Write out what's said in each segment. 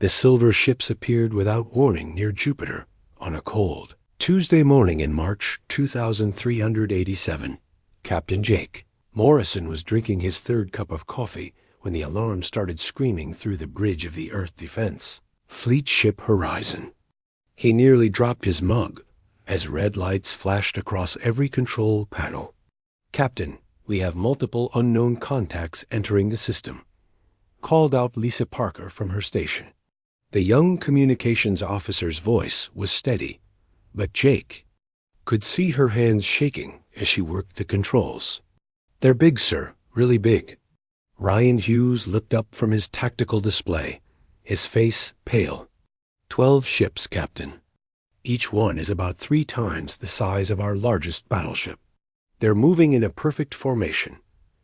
The silver ships appeared without warning near Jupiter on a cold Tuesday morning in March 2387. Captain Jake Morrison was drinking his third cup of coffee when the alarm started screaming through the bridge of the Earth defense. Fleet Ship Horizon. He nearly dropped his mug as red lights flashed across every control panel. Captain, we have multiple unknown contacts entering the system, called out Lisa Parker from her station. The young communications officer's voice was steady, but Jake could see her hands shaking as she worked the controls. They're big, sir, really big. Ryan Hughes looked up from his tactical display, his face pale. 12 ships, Captain. Each one is about 3 times the size of our largest battleship. They're moving in a perfect formation,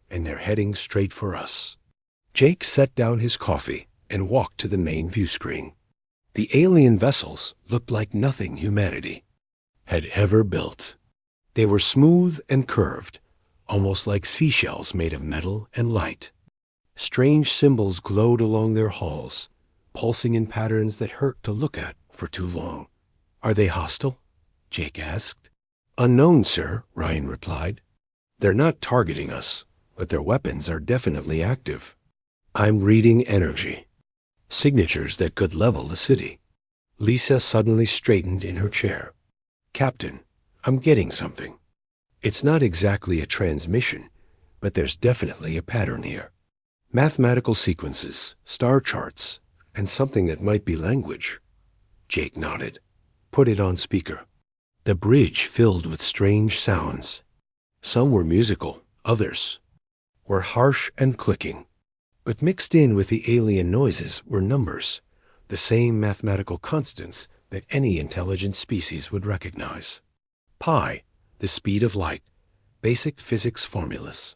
and they're heading straight for us. Jake set down his coffee and walked to the main view screen. The alien vessels looked like nothing humanity had ever built. They were smooth and curved, almost like seashells made of metal and light. Strange symbols glowed along their hulls, pulsing in patterns that hurt to look at for too long. Are they hostile? Jake asked. Unknown, sir, Ryan replied. They're not targeting us, but their weapons are definitely active. I'm reading energy. Signatures that could level the city. Lisa suddenly straightened in her chair. Captain, I'm getting something. It's not exactly a transmission, but there's definitely a pattern here. Mathematical sequences, star charts, and something that might be language. Jake nodded. Put it on speaker. The bridge filled with strange sounds. Some were musical, others were harsh and clicking. But mixed in with the alien noises were numbers, the same mathematical constants that any intelligent species would recognize. Pi, the speed of light, basic physics formulas.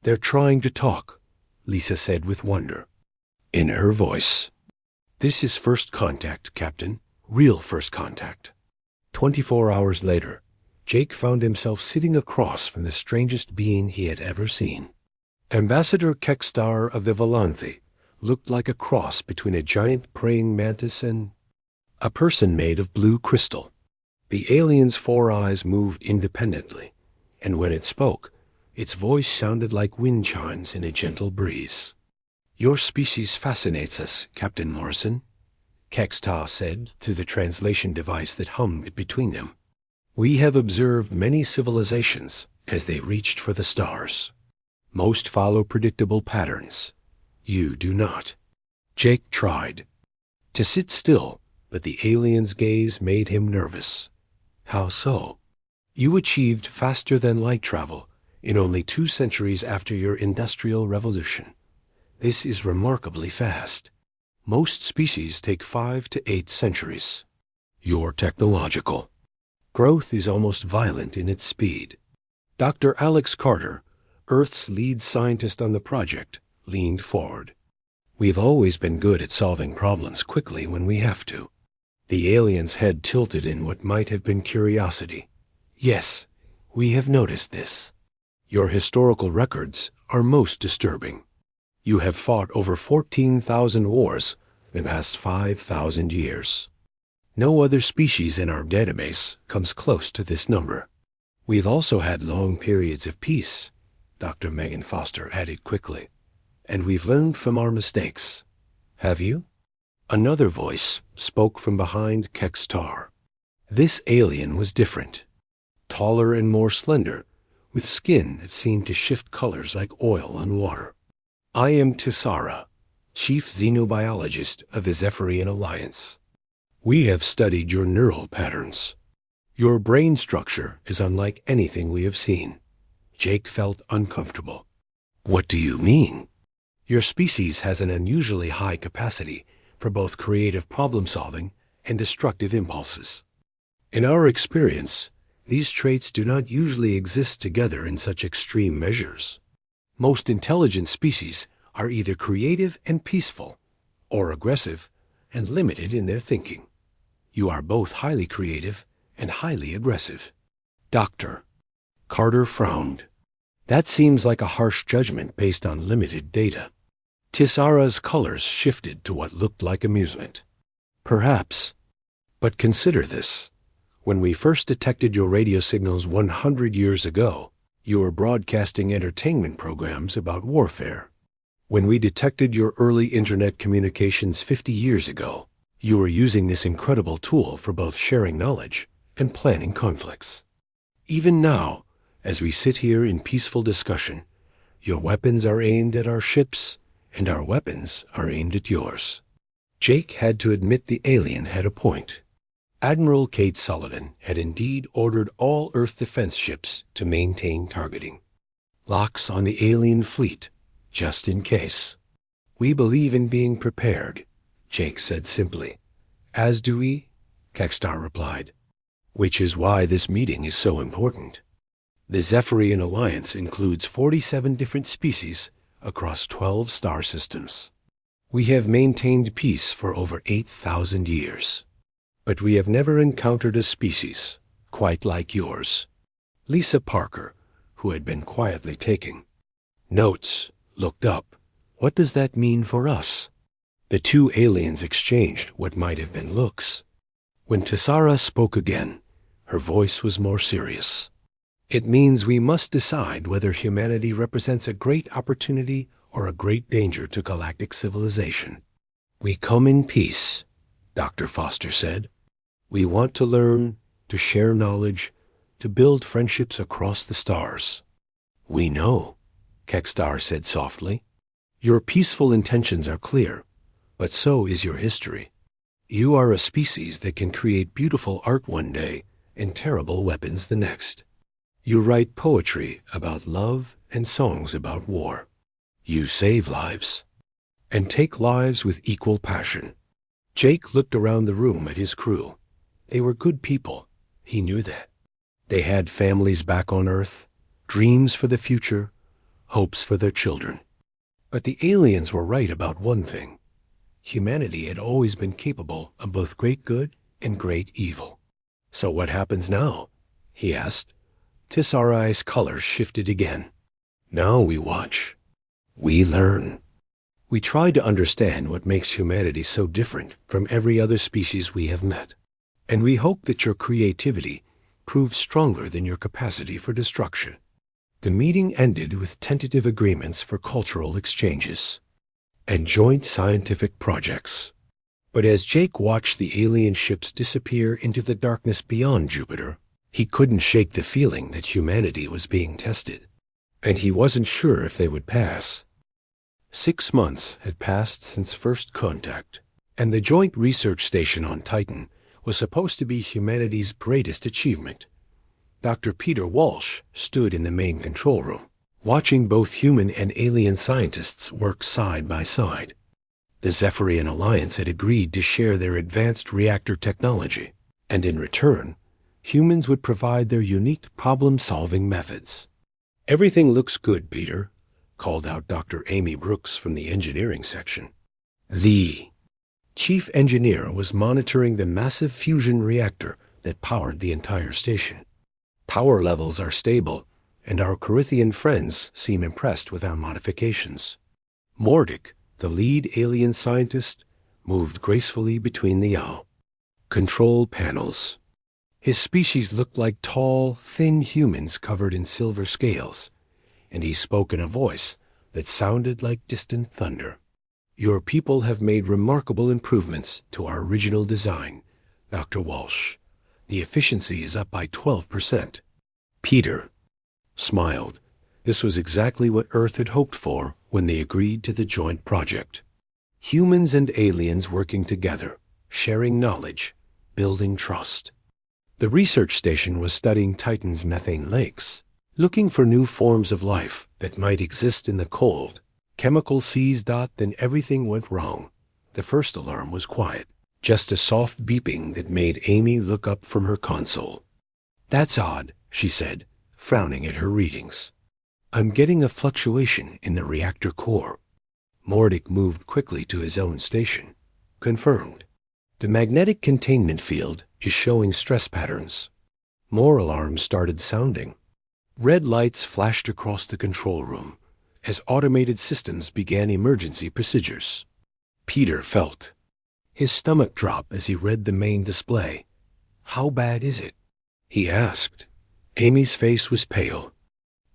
They're trying to talk, Lisa said with wonder. In her voice. This is first contact, Captain. Real first contact. 24 hours later, Jake found himself sitting across from the strangest being he had ever seen. Ambassador Kekstar of the Volanthi looked like a cross between a giant praying mantis and a person made of blue crystal. The alien's 4 eyes moved independently, and when it spoke, its voice sounded like wind chimes in a gentle breeze. Your species fascinates us, Captain Morrison, Kekstar said through the translation device that hummed between them. We have observed many civilizations as they reached for the stars. Most follow predictable patterns. You do not. Jake tried to sit still, but the alien's gaze made him nervous. How so? You achieved faster than light travel in only 2 centuries after your industrial revolution. This is remarkably fast. Most species take 5 to 8 centuries. You're technological. Growth is almost violent in its speed. Dr. Alex Carter, Earth's lead scientist on the project, leaned forward. We've always been good at solving problems quickly when we have to. The alien's head tilted in what might have been curiosity. Yes, we have noticed this. Your historical records are most disturbing. You have fought over 14,000 wars in the past 5,000 years. No other species in our database comes close to this number. We've also had long periods of peace, Dr. Megan Foster added quickly. And we've learned from our mistakes. Have you? Another voice spoke from behind Kekstar. This alien was different. Taller and more slender, with skin that seemed to shift colors like oil on water. I am Tissara, chief xenobiologist of the Zephyrian Alliance. We have studied your neural patterns. Your brain structure is unlike anything we have seen. Jake felt uncomfortable. What do you mean? Your species has an unusually high capacity for both creative problem-solving and destructive impulses. In our experience, these traits do not usually exist together in such extreme measures. Most intelligent species are either creative and peaceful, or aggressive and limited in their thinking. You are both highly creative and highly aggressive. Doctor. Carter frowned. That seems like a harsh judgment based on limited data. Tisara's colors shifted to what looked like amusement. Perhaps. But consider this. When we first detected your radio signals 100 years ago, you were broadcasting entertainment programs about warfare. When we detected your early internet communications 50 years ago, you were using this incredible tool for both sharing knowledge and planning conflicts. Even now, as we sit here in peaceful discussion, your weapons are aimed at our ships, and our weapons are aimed at yours. Jake had to admit the alien had a point. Admiral Kate Sullivan had indeed ordered all Earth defense ships to maintain targeting. Locks on the alien fleet, just in case. We believe in being prepared, Jake said simply. As do we, Kekstar replied. Which is why this meeting is so important. The Zephyrian Alliance includes 47 different species across 12 star systems. We have maintained peace for over 8,000 years. But we have never encountered a species quite like yours. Lisa Parker, who had been quietly taking notes, looked up. What does that mean for us? The two aliens exchanged what might have been looks. When Tisara spoke again, her voice was more serious. It means we must decide whether humanity represents a great opportunity or a great danger to galactic civilization. We come in peace, Dr. Foster said. We want to learn, to share knowledge, to build friendships across the stars. We know, Kekstar said softly. Your peaceful intentions are clear, but so is your history. You are a species that can create beautiful art one day and terrible weapons the next. You write poetry about love and songs about war. You save lives, and take lives with equal passion. Jake looked around the room at his crew. They were good people. He knew that. They had families back on Earth, dreams for the future, hopes for their children. But the aliens were right about one thing. Humanity had always been capable of both great good and great evil. So what happens now? He asked. Tisarai's color shifted again. Now we watch. We learn. We try to understand what makes humanity so different from every other species we have met. And we hope that your creativity proves stronger than your capacity for destruction. The meeting ended with tentative agreements for cultural exchanges and joint scientific projects. But as Jake watched the alien ships disappear into the darkness beyond Jupiter, he couldn't shake the feeling that humanity was being tested, and he wasn't sure if they would pass. 6 months had passed since first contact, and the Joint Research Station on Titan was supposed to be humanity's greatest achievement. Dr. Peter Walsh stood in the main control room, watching both human and alien scientists work side by side. The Zephyrian Alliance had agreed to share their advanced reactor technology, and in return, humans would provide their unique problem-solving methods. Everything looks good, Peter, called out Dr. Amy Brooks from the engineering section. The chief engineer was monitoring the massive fusion reactor that powered the entire station. Power levels are stable, and our Corithian friends seem impressed with our modifications. Mordic, the lead alien scientist, moved gracefully between the yaw. Control panels. His species looked like tall, thin humans covered in silver scales, and he spoke in a voice that sounded like distant thunder. Your people have made remarkable improvements to our original design, Dr. Walsh. The efficiency is up by 12%. Peter smiled. This was exactly what Earth had hoped for when they agreed to the joint project. Humans and aliens working together, sharing knowledge, building trust. The research station was studying Titan's methane lakes, looking for new forms of life that might exist in the cold. Chemical seas. Then everything went wrong. The first alarm was quiet, just a soft beeping that made Amy look up from her console. That's odd, she said, frowning at her readings. I'm getting a fluctuation in the reactor core. Mordic moved quickly to his own station. Confirmed. The magnetic containment field is showing stress patterns. More alarms started sounding. Red lights flashed across the control room, as automated systems began emergency procedures. Peter felt his stomach drop as he read the main display. "How bad is it?" he asked. Amy's face was pale.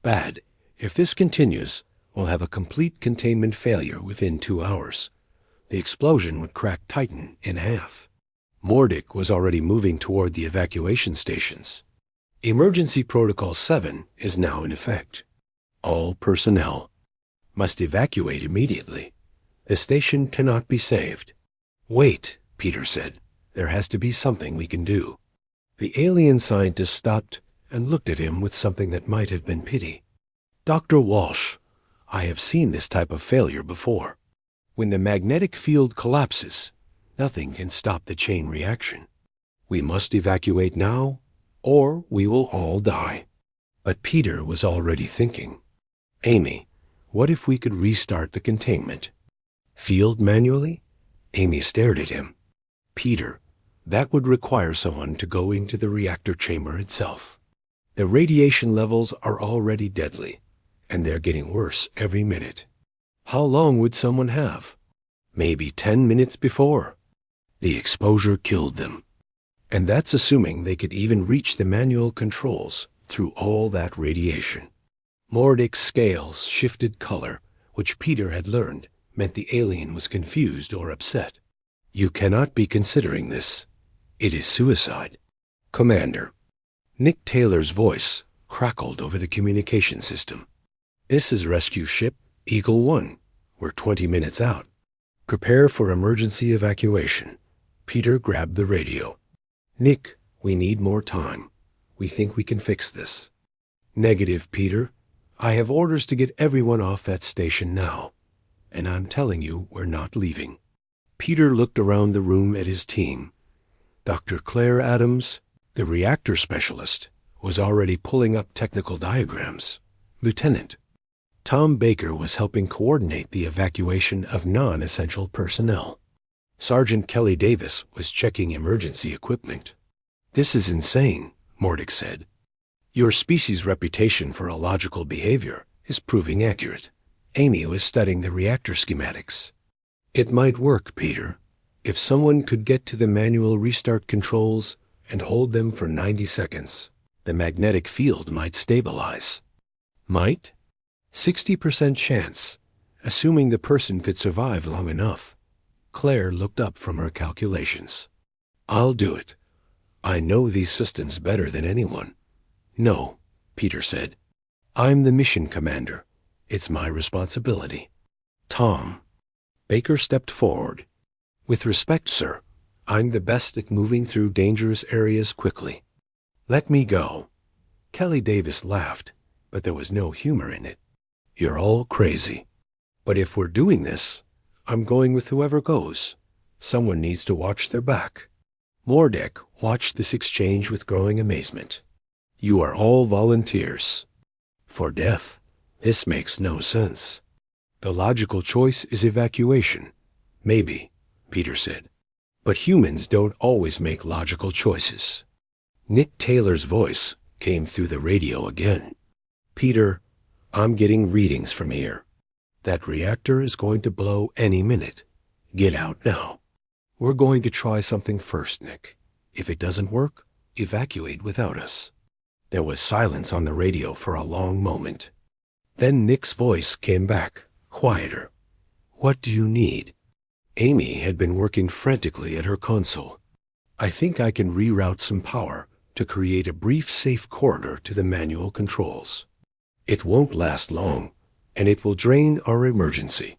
"Bad. If this continues, we'll have a complete containment failure within 2 hours. The explosion would crack Titan in half." Mordic was already moving toward the evacuation stations. Emergency Protocol 7 is now in effect. All personnel must evacuate immediately. The station cannot be saved. "Wait," Peter said. "There has to be something we can do." The alien scientist stopped and looked at him with something that might have been pity. "Dr. Walsh, I have seen this type of failure before. When the magnetic field collapses, nothing can stop the chain reaction. We must evacuate now, or we will all die." But Peter was already thinking, "Amy, what if we could restart the containment field manually?" Amy stared at him. "Peter, that would require someone to go into the reactor chamber itself. The radiation levels are already deadly, and they're getting worse every minute. How long would someone have? Maybe 10 minutes before the exposure killed them. And that's assuming they could even reach the manual controls through all that radiation." Mordic's scales shifted color, which Peter had learned meant the alien was confused or upset. "You cannot be considering this. It is suicide." "Commander." Nick Taylor's voice crackled over the communication system. "This is rescue ship Eagle 1. We're 20 minutes out. Prepare for emergency evacuation." Peter grabbed the radio. "Nick, we need more time. We think we can fix this." "Negative, Peter. I have orders to get everyone off that station now. And I'm telling you, we're not leaving." Peter looked around the room at his team. Dr. Claire Adams, the reactor specialist, was already pulling up technical diagrams. Lieutenant Tom Baker was helping coordinate the evacuation of non-essential personnel. Sergeant Kelly Davis was checking emergency equipment. "This is insane," Mordic said. "Your species' reputation for illogical behavior is proving accurate." Amy was studying the reactor schematics. "It might work, Peter, if someone could get to the manual restart controls and hold them for 90 seconds. The magnetic field might stabilize." "Might?" 60% chance, assuming the person could survive long enough. Claire looked up from her calculations. "I'll do it. I know these systems better than anyone." "No," Peter said. "I'm the mission commander. It's my responsibility." "Tom." Baker stepped forward. "With respect, sir, I'm the best at moving through dangerous areas quickly. Let me go." Kelly Davis laughed, but there was no humor in it. "You're all crazy. But if we're doing this, I'm going with whoever goes. Someone needs to watch their back." Mordic watched this exchange with growing amazement. "You are all volunteers for death. This makes no sense. The logical choice is evacuation." "Maybe," Peter said. "But humans don't always make logical choices." Nick Taylor's voice came through the radio again. "Peter, I'm getting readings from here. That reactor is going to blow any minute. Get out now." "We're going to try something first, Nick. If it doesn't work, evacuate without us." There was silence on the radio for a long moment. Then Nick's voice came back, quieter. "What do you need?" Amy had been working frantically at her console. "I think I can reroute some power to create a brief safe corridor to the manual controls. It won't last long, and it will drain our emergency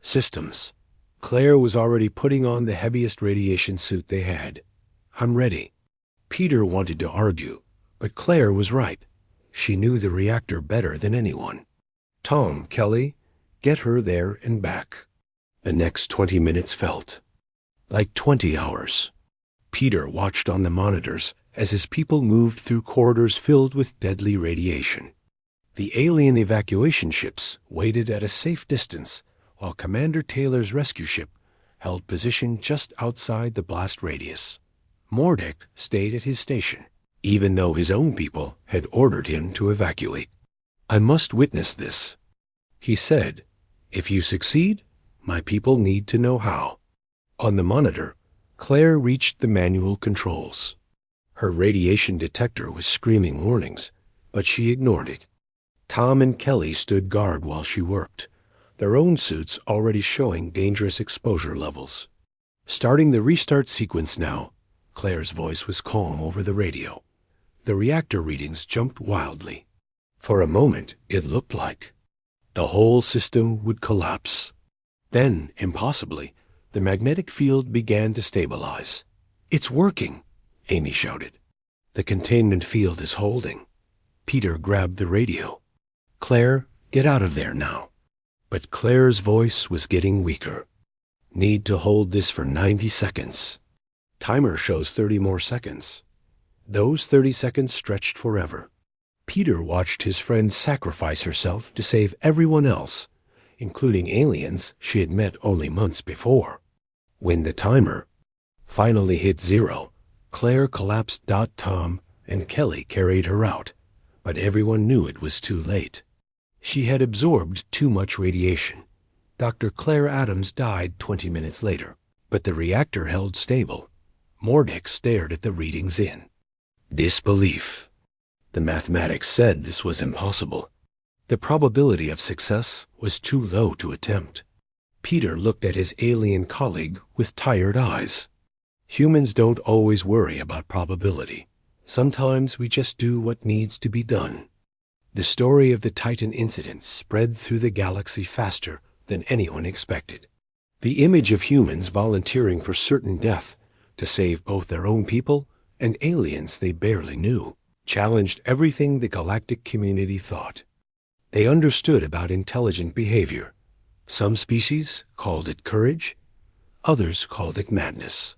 systems." Claire was already putting on the heaviest radiation suit they had. "I'm ready." Peter wanted to argue, but Claire was right. She knew the reactor better than anyone. "Tom, Kelly, get her there and back." The next 20 minutes felt like 20 hours. Peter watched on the monitors as his people moved through corridors filled with deadly radiation. The alien evacuation ships waited at a safe distance while Commander Taylor's rescue ship held position just outside the blast radius. Mordic stayed at his station, even though his own people had ordered him to evacuate. "I must witness this." He said, "If you succeed, my people need to know how." On the monitor, Claire reached the manual controls. Her radiation detector was screaming warnings, but she ignored it. Tom and Kelly stood guard while she worked, their own suits already showing dangerous exposure levels. "Starting the restart sequence now." Claire's voice was calm over the radio. The reactor readings jumped wildly. For a moment, it looked like the whole system would collapse. Then, impossibly, the magnetic field began to stabilize. "It's working," Amy shouted. "The containment field is holding." Peter grabbed the radio. "Claire, get out of there now." But Claire's voice was getting weaker. "Need to hold this for 90 seconds. Timer shows 30 more seconds." Those 30 seconds stretched forever. Peter watched his friend sacrifice herself to save everyone else, including aliens she had met only months before. When the timer finally hit 0, Claire collapsed. Tom and Kelly carried her out, but everyone knew it was too late. She had absorbed too much radiation. Dr. Claire Adams died 20 minutes later, but the reactor held stable. Mordek stared at the readings in disbelief. The mathematics said this was impossible. The probability of success was too low to attempt. Peter looked at his alien colleague with tired eyes. Humans don't always worry about probability. Sometimes we just do what needs to be done. The story of the Titan incident spread through the galaxy faster than anyone expected. The image of humans volunteering for certain death to save both their own people and aliens they barely knew challenged everything the galactic community thought. They understood about intelligent behavior. Some species called it courage, others called it madness.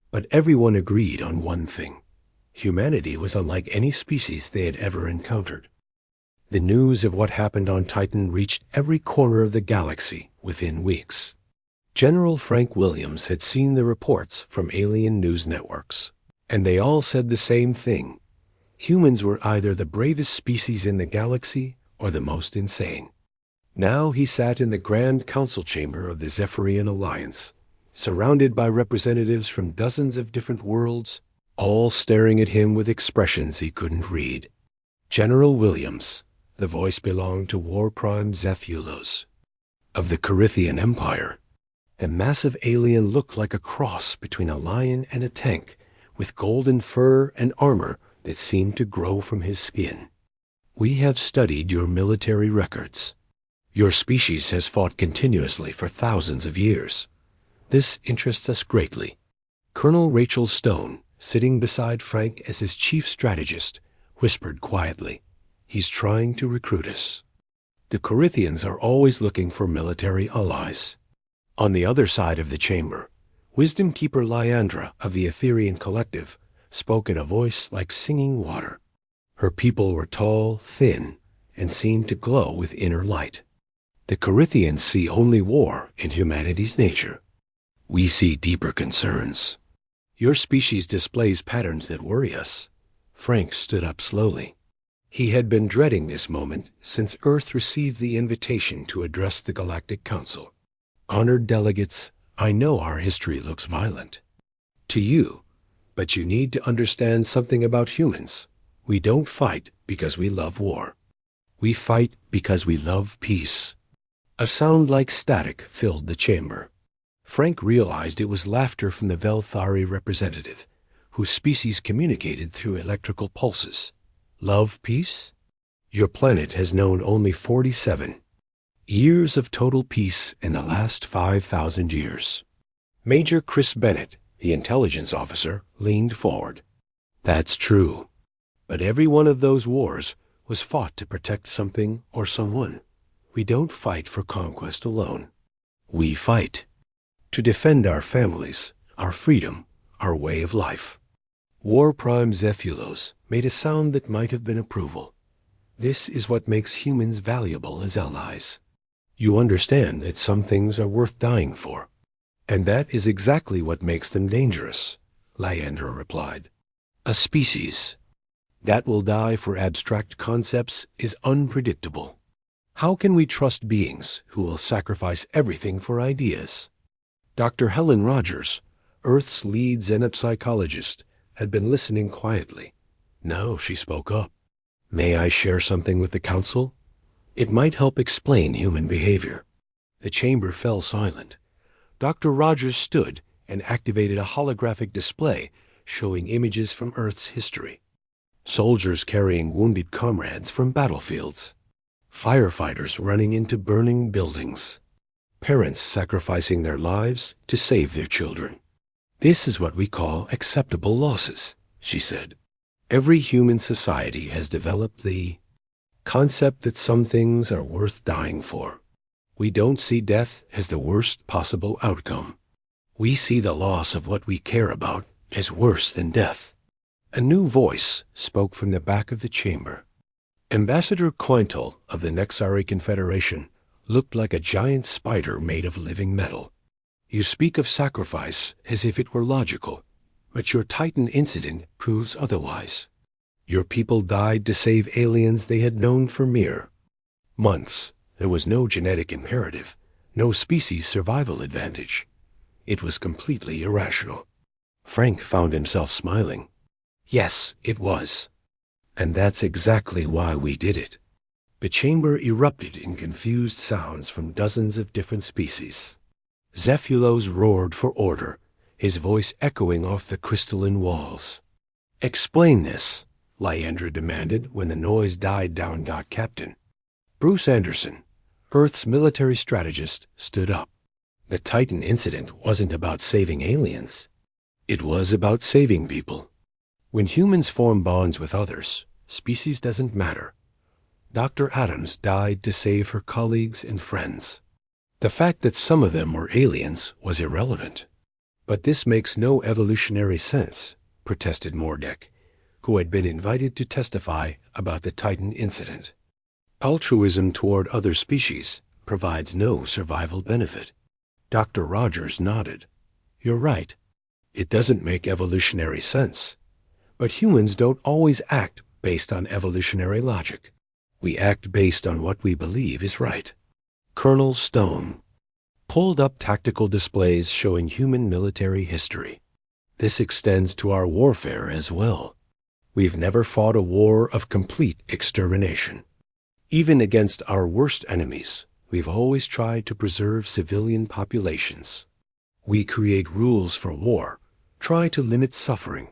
But everyone agreed on one thing: humanity was unlike any species they had ever encountered. The news of what happened on Titan reached every corner of the galaxy within weeks. General Frank Williams had seen the reports from alien news networks, and they all said the same thing: humans were either the bravest species in the galaxy or the most insane. Now he sat in the Grand Council chamber of the Zephyrian Alliance, surrounded by representatives from dozens of different worlds, all staring at him with expressions he couldn't read. General Williams, the voice belonged to War Prime Zethulos of the Carithian Empire. The massive alien looked like a cross between a lion and a tank, with golden fur and armor that seemed to grow from his skin. "We have studied your military records. Your species has fought continuously for thousands of years. This interests us greatly." Colonel Rachel Stone, sitting beside Frank as his chief strategist, whispered quietly, "He's trying to recruit us." The Corithians are always looking for military allies. On the other side of the chamber, Wisdom Keeper Lyandra of the Etherian Collective spoke in a voice like singing water. Her people were tall, thin, and seemed to glow with inner light. "The Corithians see only war in humanity's nature. We see deeper concerns. Your species displays patterns that worry us." Frank stood up slowly. He had been dreading this moment since Earth received the invitation to address the Galactic Council. "Honored delegates, I know our history looks violent to you, but you need to understand something about humans. We don't fight because we love war. We fight because we love peace." A sound like static filled the chamber. Frank realized it was laughter from the Velthari representative, whose species communicated through electrical pulses. "Love peace? Your planet has known only 47 years of total peace in the last 5,000 years. Major Chris Bennett, the intelligence officer, leaned forward. "That's true. But every one of those wars was fought to protect something or someone. We don't fight for conquest alone. We fight to defend our families, our freedom, our way of life." War Prime Zethulos made a sound that might have been approval. "This is what makes humans valuable as allies. You understand that some things are worth dying for. And that is exactly what makes them dangerous," Lyandra replied. "A species that will die for abstract concepts is unpredictable. How can we trust beings who will sacrifice everything for ideas? Dr. Helen Rogers, Earth's lead Zenith psychologist, had been listening quietly. Now she spoke up. May I share something with the council? It might help explain human behavior. The chamber fell silent. Dr. Rogers stood and activated a holographic display showing images from Earth's history. Soldiers carrying wounded comrades from battlefields. Firefighters running into burning buildings. Parents sacrificing their lives to save their children. This is what we call acceptable losses, she said. Every human society has developed the concept that some things are worth dying for. We don't see death as the worst possible outcome. We see the loss of what we care about as worse than death. A new voice spoke from the back of the chamber. Ambassador Cointel of the Nexari Confederation looked like a giant spider made of living metal. You speak of sacrifice as if it were logical, but your Titan incident proves otherwise. Your people died to save aliens they had known for mere months. There was no genetic imperative, no species survival advantage. It was completely irrational. Frank found himself smiling. Yes, it was. And that's exactly why we did it. The chamber erupted in confused sounds from dozens of different species. Zephylos roared for order, his voice echoing off the crystalline walls. Explain this, Lyandra demanded when the noise died down. Captain Bruce Anderson, Earth's military strategist, stood up. The Titan incident wasn't about saving aliens. It was about saving people. When humans form bonds with others, species doesn't matter. Dr. Adams died to save her colleagues and friends. The fact that some of them were aliens was irrelevant. But this makes no evolutionary sense, protested Mordek, who had been invited to testify about the Titan incident. Altruism toward other species provides no survival benefit. Dr. Rogers nodded. You're right. It doesn't make evolutionary sense. But humans don't always act based on evolutionary logic. We act based on what we believe is right. Colonel Stone pulled up tactical displays showing human military history. This extends to our warfare as well. We've never fought a war of complete extermination. Even against our worst enemies, we've always tried to preserve civilian populations. We create rules for war, try to limit suffering,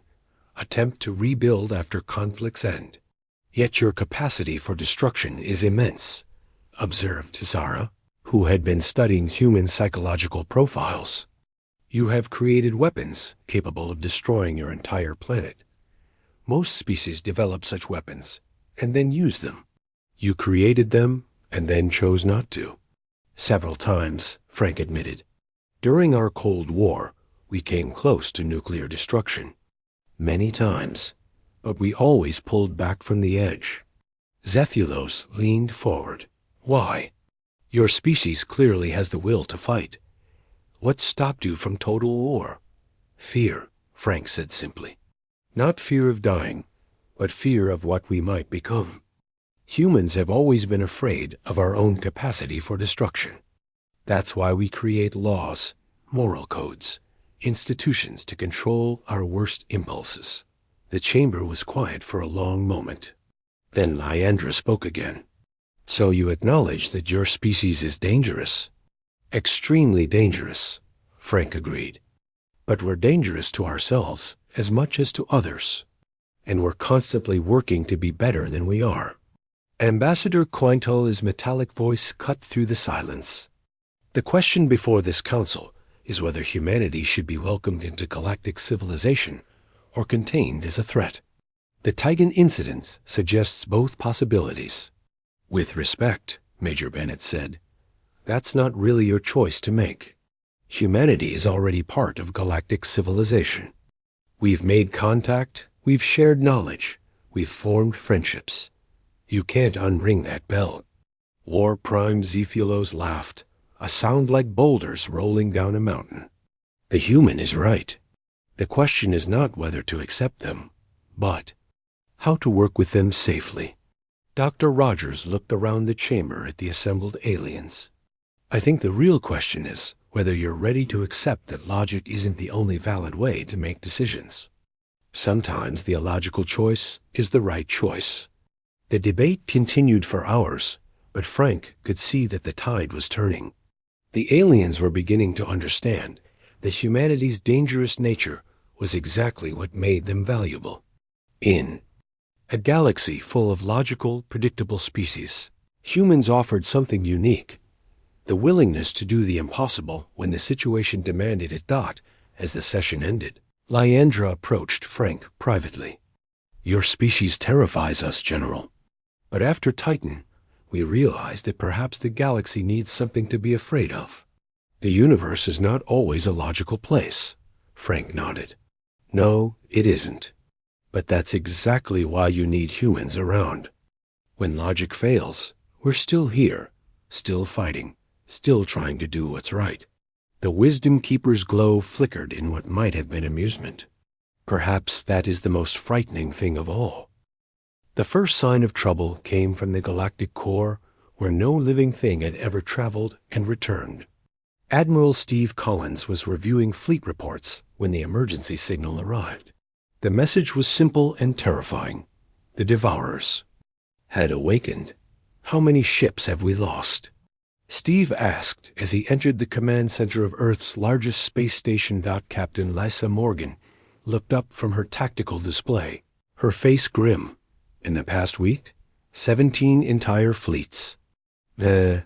attempt to rebuild after conflicts end. Yet your capacity for destruction is immense, observed Zara, who had been studying human psychological profiles. You have created weapons capable of destroying your entire planet. Most species develop such weapons and then use them. You created them and then chose not to. Several times, Frank admitted. During our Cold War, we came close to nuclear destruction. Many times, but we always pulled back from the edge. Zephylos leaned forward. Why? Your species clearly has the will to fight. What stopped you from total war? Fear, Frank said simply. Not fear of dying, but fear of what we might become. Humans have always been afraid of our own capacity for destruction. That's why we create laws, moral codes, institutions to control our worst impulses. The chamber was quiet for a long moment. Then Lyandra spoke again. So you acknowledge that your species is dangerous? Extremely dangerous, Frank agreed. But we're dangerous to ourselves as much as to others. And we're constantly working to be better than we are. Ambassador Cointel's metallic voice cut through the silence. The question before this council is whether humanity should be welcomed into galactic civilization or contained as a threat. The Titan incident suggests both possibilities. With respect, Major Bennett said, that's not really your choice to make. Humanity is already part of galactic civilization. We've made contact, we've shared knowledge, we've formed friendships. You can't unring that bell. War Prime Zephylos laughed, a sound like boulders rolling down a mountain. The human is right. The question is not whether to accept them, but how to work with them safely. Dr. Rogers looked around the chamber at the assembled aliens. I think the real question is whether you're ready to accept that logic isn't the only valid way to make decisions. Sometimes the illogical choice is the right choice. The debate continued for hours, but Frank could see that the tide was turning. The aliens were beginning to understand that humanity's dangerous nature was exactly what made them valuable. In a galaxy full of logical, predictable species, humans offered something unique: the willingness to do the impossible when the situation demanded it. As the session ended, Lyandra approached Frank privately. Your species terrifies us, General. But after Titan, we realized that perhaps the galaxy needs something to be afraid of. The universe is not always a logical place. Frank nodded. No, it isn't. But that's exactly why you need humans around. When logic fails, we're still here, still fighting, still trying to do what's right. The Wisdom Keeper's glow flickered in what might have been amusement. Perhaps that is the most frightening thing of all. The first sign of trouble came from the galactic core, where no living thing had ever traveled and returned. Admiral Steve Collins was reviewing fleet reports when the emergency signal arrived. The message was simple and terrifying. The Devourers had awakened. How many ships have we lost? Steve asked as he entered the command center of Earth's largest space station. Captain Lisa Morgan looked up from her tactical display, her face grim. In the past week, 17 entire fleets. The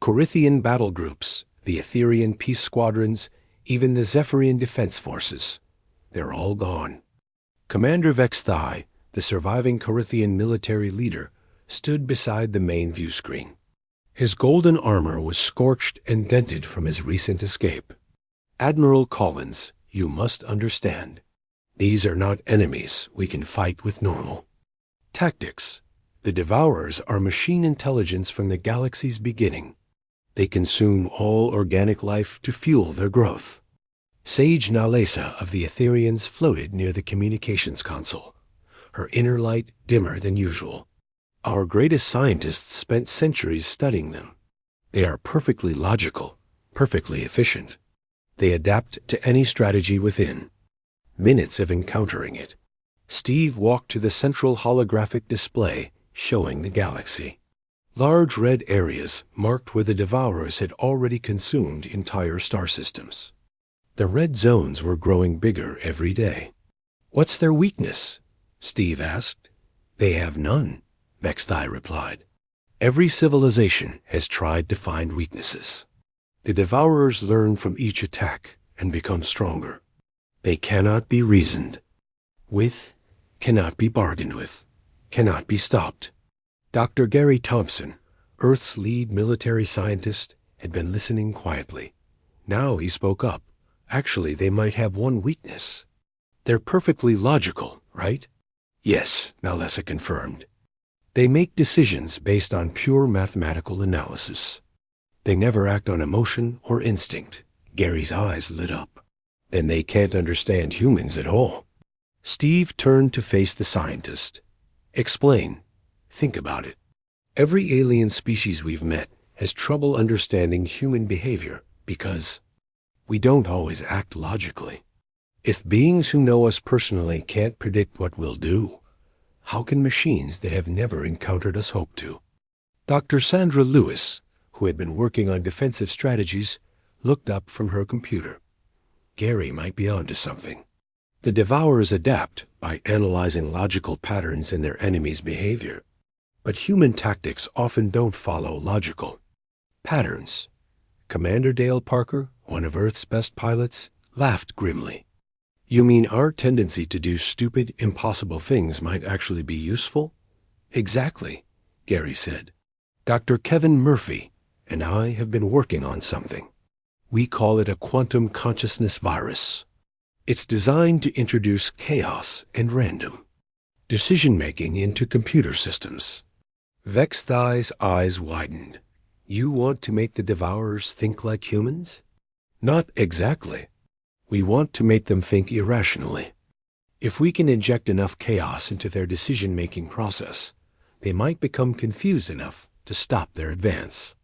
Corinthian battle groups, the Etherian peace squadrons, even the Zephyrian defense forces. They're all gone. Commander Vexthai, the surviving Corinthian military leader, stood beside the main view screen. His golden armor was scorched and dented from his recent escape. Admiral Collins, you must understand. These are not enemies we can fight with normal tactics. The Devourers are machine intelligence from the galaxy's beginning. They consume all organic life to fuel their growth. Sage Nalesa of the Etherians floated near the communications console, her inner light dimmer than usual. Our greatest scientists spent centuries studying them. They are perfectly logical, perfectly efficient. They adapt to any strategy within minutes of encountering it. Steve walked to the central holographic display showing the galaxy. Large red areas marked where the Devourers had already consumed entire star systems. The red zones were growing bigger every day. What's their weakness? Steve asked. They have none, Vexthai replied. Every civilization has tried to find weaknesses. The Devourers learn from each attack and become stronger. They cannot be reasoned with, cannot be bargained with, cannot be stopped. Dr. Gary Thompson, Earth's lead military scientist, had been listening quietly. Now he spoke up. Actually, they might have one weakness. They're perfectly logical, right? Yes, Nalesa confirmed. They make decisions based on pure mathematical analysis. They never act on emotion or instinct. Gary's eyes lit up. Then they can't understand humans at all. Steve turned to face the scientist. Explain. Think about it. Every alien species we've met has trouble understanding human behavior because we don't always act logically. If beings who know us personally can't predict what we'll do, how can machines that have never encountered us hope to? Dr. Sandra Lewis, who had been working on defensive strategies, looked up from her computer. Gary might be onto something. The Devourers adapt by analyzing logical patterns in their enemies' behavior. But human tactics often don't follow logical patterns. Commander Dale Parker, one of Earth's best pilots, laughed grimly. You mean our tendency to do stupid, impossible things might actually be useful? Exactly, Gary said. Dr. Kevin Murphy and I have been working on something. We call it a quantum consciousness virus. It's designed to introduce chaos and random decision-making into computer systems. Vexthai's eyes widened. You want to make the Devourers think like humans? Not exactly. We want to make them think irrationally. If we can inject enough chaos into their decision-making process, they might become confused enough to stop their advance.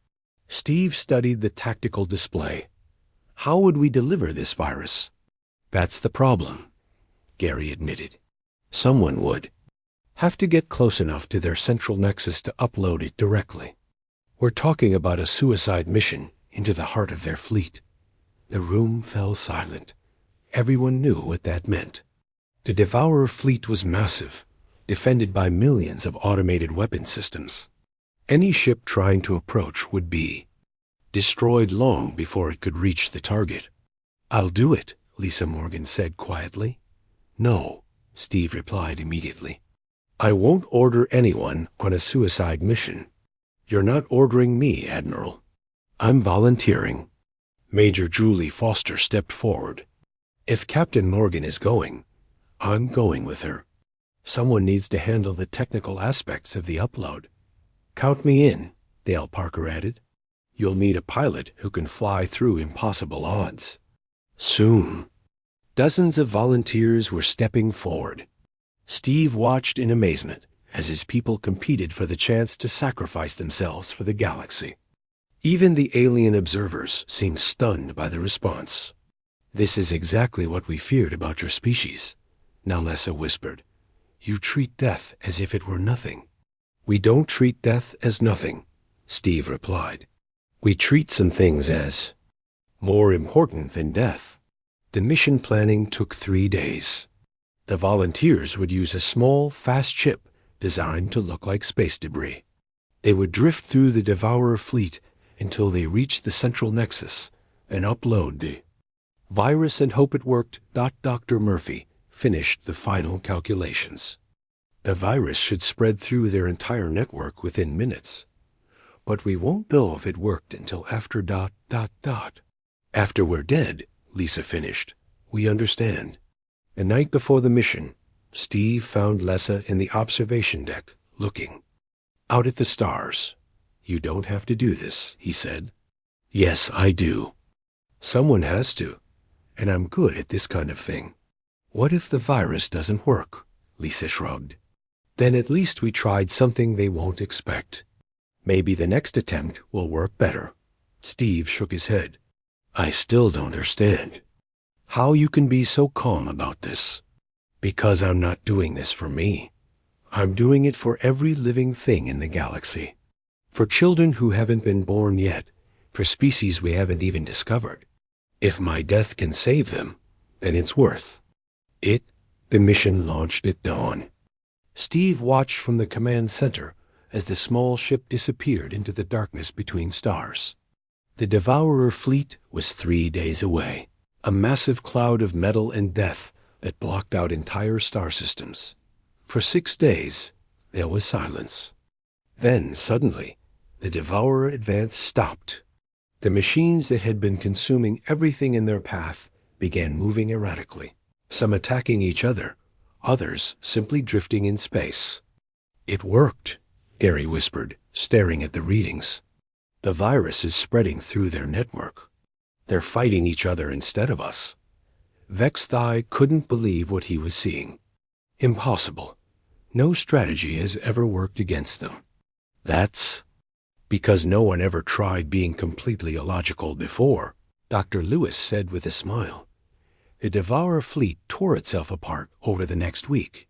Steve studied the tactical display. How would we deliver this virus? That's the problem, Gary admitted. Someone would have to get close enough to their central nexus to upload it directly. We're talking about a suicide mission into the heart of their fleet. The room fell silent. Everyone knew what that meant. The Devourer fleet was massive, defended by millions of automated weapon systems. Any ship trying to approach would be destroyed long before it could reach the target. "I'll do it," Lisa Morgan said quietly. "No," Steve replied immediately. "I won't order anyone on a suicide mission." "You're not ordering me, Admiral. I'm volunteering." Major Julie Foster stepped forward. "If Captain Morgan is going, I'm going with her. Someone needs to handle the technical aspects of the upload." "Count me in," Dale Parker added. "You'll need a pilot who can fly through impossible odds." Soon, dozens of volunteers were stepping forward. Steve watched in amazement as his people competed for the chance to sacrifice themselves for the galaxy. Even the alien observers seemed stunned by the response. "This is exactly what we feared about your species," Nalessa whispered. "You treat death as if it were nothing." "We don't treat death as nothing," Steve replied. "We treat some things as more important than death." The mission planning took 3 days. The volunteers would use a small, fast ship designed to look like space debris. They would drift through the Devourer fleet until they reached the central nexus and upload the virus and hope it worked. Dr. Murphy finished the final calculations. The virus should spread through their entire network within minutes. But we won't know if it worked until after ... After we're dead, Lisa finished. "We understand." The night before the mission, Steve found Lessa in the observation deck, looking out at the stars. "You don't have to do this," he said. "Yes, I do. Someone has to, and I'm good at this kind of thing." "What if the virus doesn't work?" Lisa shrugged. "Then at least we tried something they won't expect. Maybe the next attempt will work better." Steve shook his head. "I still don't understand how you can be so calm about this." "Because I'm not doing this for me. I'm doing it for every living thing in the galaxy. For children who haven't been born yet, for species we haven't even discovered. If my death can save them, then it's worth it." The mission launched at dawn. Steve watched from the command center as the small ship disappeared into the darkness between stars. The Devourer fleet was 3 days away, a massive cloud of metal and death that blocked out entire star systems. For 6 days, there was silence. Then, suddenly, the Devourer advance stopped. The machines that had been consuming everything in their path began moving erratically, some attacking each other, others simply drifting in space. "It worked," Gary whispered, staring at the readings. "The virus is spreading through their network. They're fighting each other instead of us." Vexthai couldn't believe what he was seeing. Impossible. No strategy has ever worked against them. "That's because no one ever tried being completely illogical before," Dr. Lewis said with a smile. The Devourer fleet tore itself apart over the next week.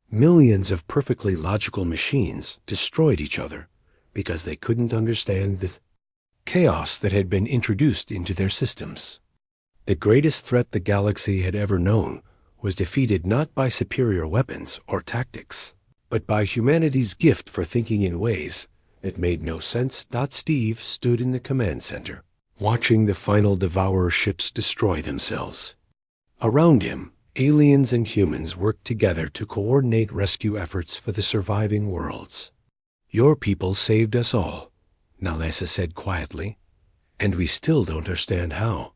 Millions of perfectly logical machines destroyed each other because they couldn't understand the chaos that had been introduced into their systems. The greatest threat the galaxy had ever known was defeated not by superior weapons or tactics, but by humanity's gift for thinking in ways that made no sense. Steve stood in the command center, watching the final Devourer ships destroy themselves. Around him, aliens and humans worked together to coordinate rescue efforts for the surviving worlds. "Your people saved us all," Nalessa said quietly, "and we still don't understand how."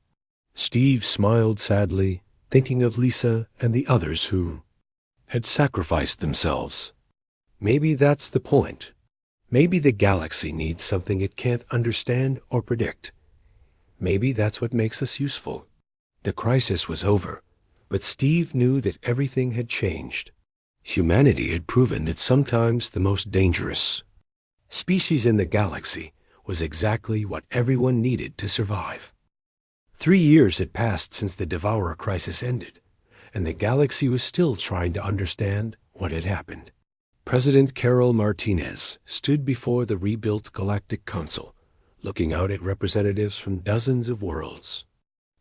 Steve smiled sadly, thinking of Lisa and the others who had sacrificed themselves. Maybe that's the point. Maybe the galaxy needs something it can't understand or predict. Maybe that's what makes us useful. The crisis was over, but Steve knew that everything had changed. Humanity had proven that sometimes the most dangerous species in the galaxy was exactly what everyone needed to survive. 3 years had passed since the Devourer crisis ended, and the galaxy was still trying to understand what had happened. President Carol Martinez stood before the rebuilt Galactic Council, looking out at representatives from dozens of worlds.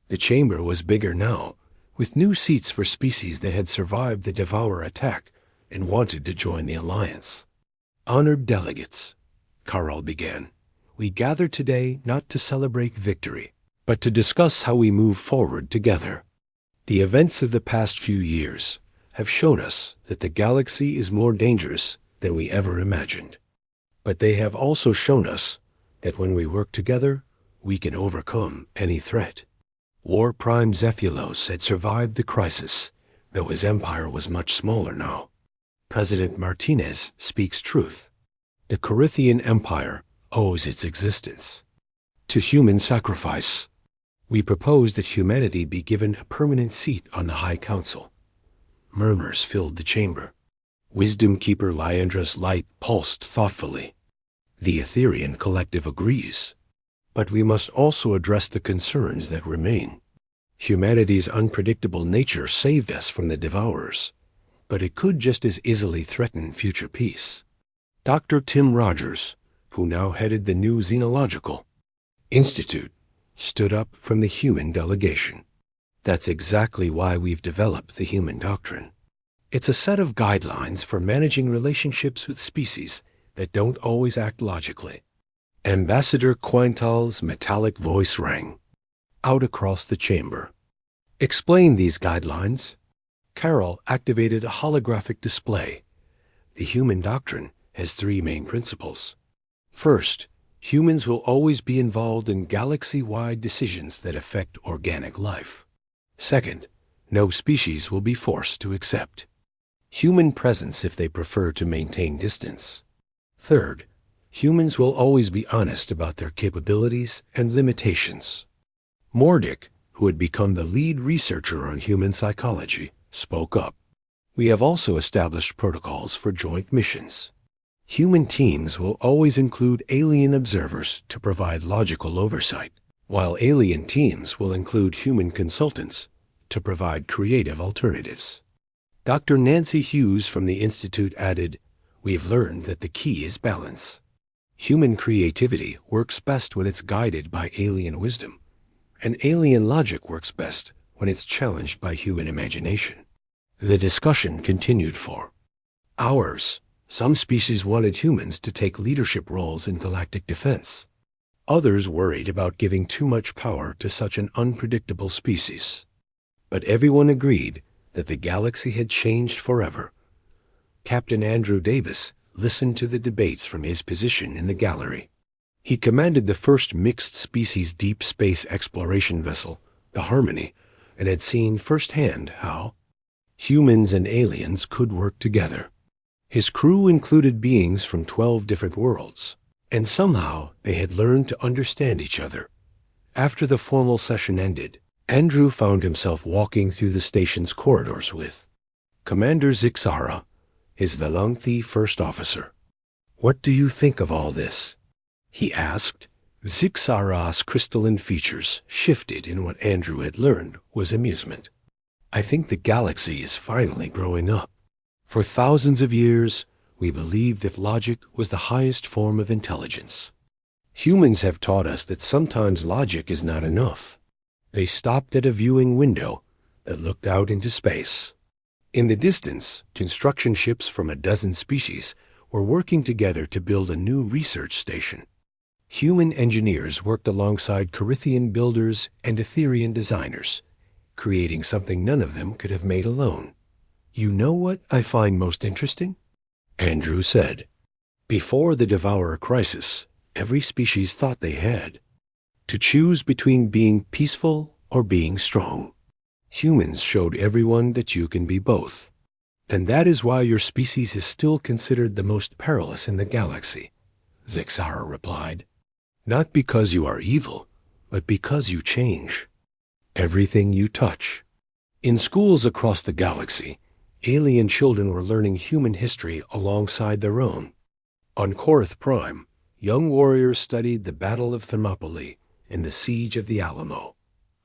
The chamber was bigger now, with new seats for species that had survived the Devourer attack and wanted to join the Alliance. Honored delegates, Carol began, we gather today not to celebrate victory, but to discuss how we move forward together. The events of the past few years have shown us that the galaxy is more dangerous than we ever imagined. But they have also shown us that when we work together, we can overcome any threat. War Prime Zephylos had survived the crisis, though his empire was much smaller now. President Martinez speaks truth. The Corithian Empire owes its existence to human sacrifice. We propose that humanity be given a permanent seat on the High Council. Murmurs filled the chamber. Wisdom Keeper Lyandra's light pulsed thoughtfully. The Etherian collective agrees. But we must also address the concerns that remain. Humanity's unpredictable nature saved us from the Devourers, but it could just as easily threaten future peace. Dr. Tim Rogers, who now headed the new Xenological Institute, stood up from the human delegation. That's exactly why we've developed the Human Doctrine. It's a set of guidelines for managing relationships with species that don't always act logically. Ambassador Quintal's metallic voice rang out across the chamber. Explain these guidelines. Carol activated a holographic display. The Human Doctrine has 3 main principles. First, humans will always be involved in galaxy-wide decisions that affect organic life. Second, no species will be forced to accept human presence if they prefer to maintain distance. Third, humans will always be honest about their capabilities and limitations. Mordic, who had become the lead researcher on human psychology, spoke up. We have also established protocols for joint missions. Human teams will always include alien observers to provide logical oversight, while alien teams will include human consultants to provide creative alternatives. Dr. Nancy Hughes from the Institute added, we've learned that the key is balance. Human creativity works best when it's guided by alien wisdom, and alien logic works best when it's challenged by human imagination. The discussion continued for hours. Some species wanted humans to take leadership roles in galactic defense. Others worried about giving too much power to such an unpredictable species. But everyone agreed that the galaxy had changed forever. Captain Andrew Davis listened to the debates from his position in the gallery. He commanded the first mixed-species deep space exploration vessel, the Harmony, and had seen firsthand how humans and aliens could work together. His crew included beings from 12 different worlds, and somehow they had learned to understand each other. After the formal session ended, Andrew found himself walking through the station's corridors with Commander Zixara, his Velanthi first officer. What do you think of all this? He asked. Zixara's crystalline features shifted in what Andrew had learned was amusement. I think the galaxy is finally growing up. For thousands of years, we believed that logic was the highest form of intelligence. Humans have taught us that sometimes logic is not enough. They stopped at a viewing window that looked out into space. In the distance, construction ships from a dozen species were working together to build a new research station. Human engineers worked alongside Corithian builders and Etherian designers, creating something none of them could have made alone. You know what I find most interesting? Andrew said. Before the Devourer crisis, every species thought they had to choose between being peaceful or being strong. Humans showed everyone that you can be both. And that is why your species is still considered the most perilous in the galaxy, Zixara replied. Not because you are evil, but because you change everything you touch. In schools across the galaxy, Alien children were learning human history alongside their own. On Korath Prime, young warriors studied the Battle of Thermopylae and the Siege of the Alamo.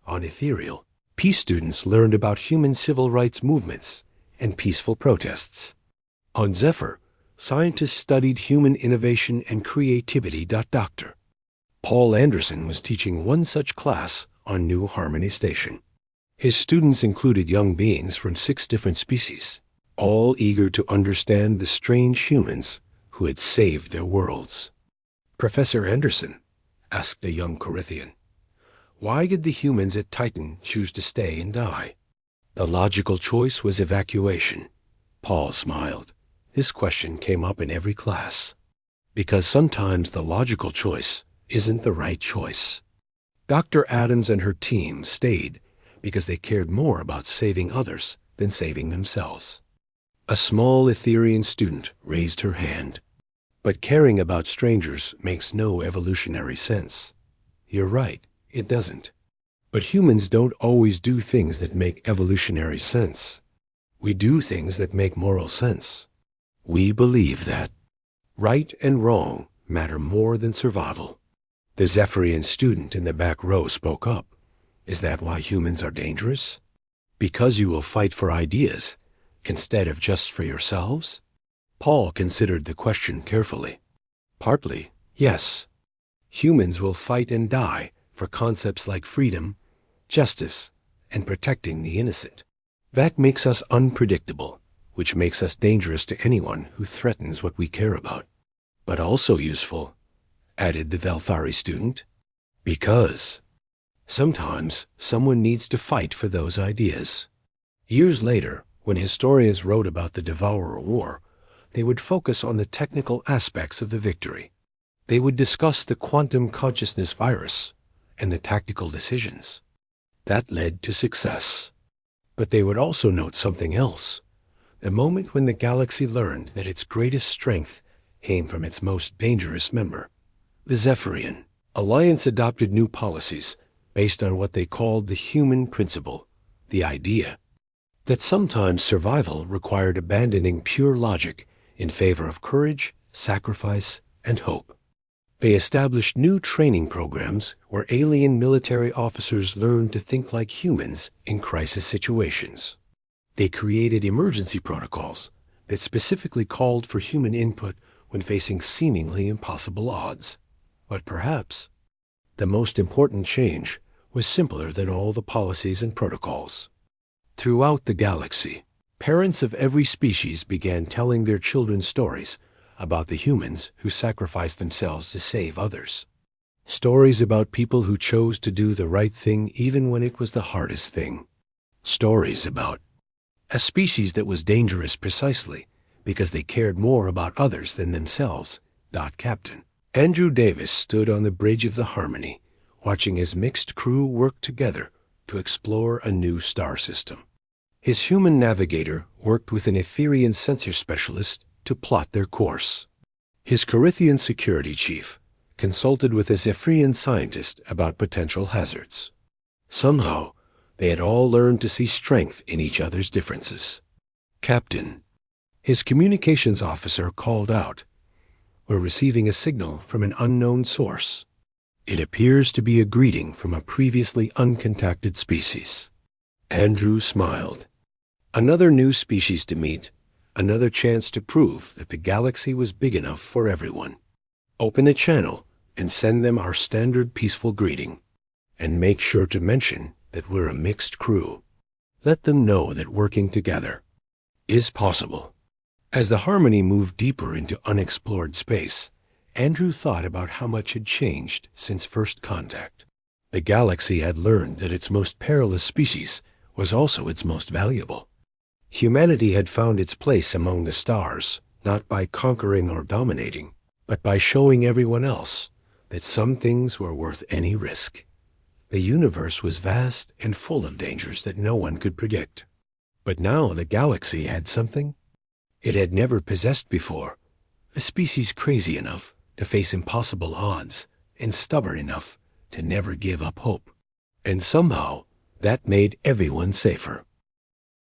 On Ethereal, peace students learned about human civil rights movements and peaceful protests. On Zephyr, scientists studied human innovation and creativity. Dr. Paul Anderson was teaching one such class on New Harmony Station. His students included young beings from 6 different species, all eager to understand the strange humans who had saved their worlds. "Professor Anderson," asked a young Corithian, "why did the humans at Titan choose to stay and die?" "The logical choice was evacuation." Paul smiled. This question came up in every class. Because sometimes the logical choice isn't the right choice. Dr. Adams and her team stayed because they cared more about saving others than saving themselves. A small Etherian student raised her hand. "But caring about strangers makes no evolutionary sense." "You're right, it doesn't. But humans don't always do things that make evolutionary sense. We do things that make moral sense. We believe that right and wrong matter more than survival." The Zephyrian student in the back row spoke up. "Is that why humans are dangerous? Because you will fight for ideas instead of just for yourselves?" Paul considered the question carefully. "Partly, yes. Humans will fight and die for concepts like freedom, justice, and protecting the innocent. That makes us unpredictable, which makes us dangerous to anyone who threatens what we care about. But also useful," added the Velthari student, "because sometimes someone needs to fight for those ideas." Years later, when historians wrote about the Devourer War, they would focus on the technical aspects of the victory. They would discuss the quantum consciousness virus and the tactical decisions that led to success. But they would also note something else: the moment when the galaxy learned that its greatest strength came from its most dangerous member. The Zephyrian Alliance adopted new policies based on what they called the human principle, the idea that sometimes survival required abandoning pure logic in favor of courage, sacrifice, and hope. They established new training programs where alien military officers learned to think like humans in crisis situations. They created emergency protocols that specifically called for human input when facing seemingly impossible odds. But perhaps the most important change was simpler than all the policies and protocols. Throughout the galaxy, parents of every species began telling their children stories about the humans who sacrificed themselves to save others. Stories about people who chose to do the right thing even when it was the hardest thing. Stories about a species that was dangerous precisely because they cared more about others than themselves. Captain Andrew Davis stood on the bridge of the Harmony, watching his mixed crew work together to explore a new star system. His human navigator worked with an Etherian sensor specialist to plot their course. His Corithian security chief consulted with a Zephyrian scientist about potential hazards. Somehow, they had all learned to see strength in each other's differences. "Captain," his communications officer called out, "we're receiving a signal from an unknown source. It appears to be a greeting from a previously uncontacted species." Andrew smiled. Another new species to meet, another chance to prove that the galaxy was big enough for everyone. Open a channel and send them our standard peaceful greeting. And make sure to mention that we're a mixed crew. Let them know that working together is possible. As the Harmony moved deeper into unexplored space, Andrew thought about how much had changed since first contact. The galaxy had learned that its most perilous species was also its most valuable. Humanity had found its place among the stars, not by conquering or dominating, but by showing everyone else that some things were worth any risk. The universe was vast and full of dangers that no one could predict. But now the galaxy had something it had never possessed before, a species crazy enough to face impossible odds and stubborn enough to never give up hope. And somehow that made everyone safer.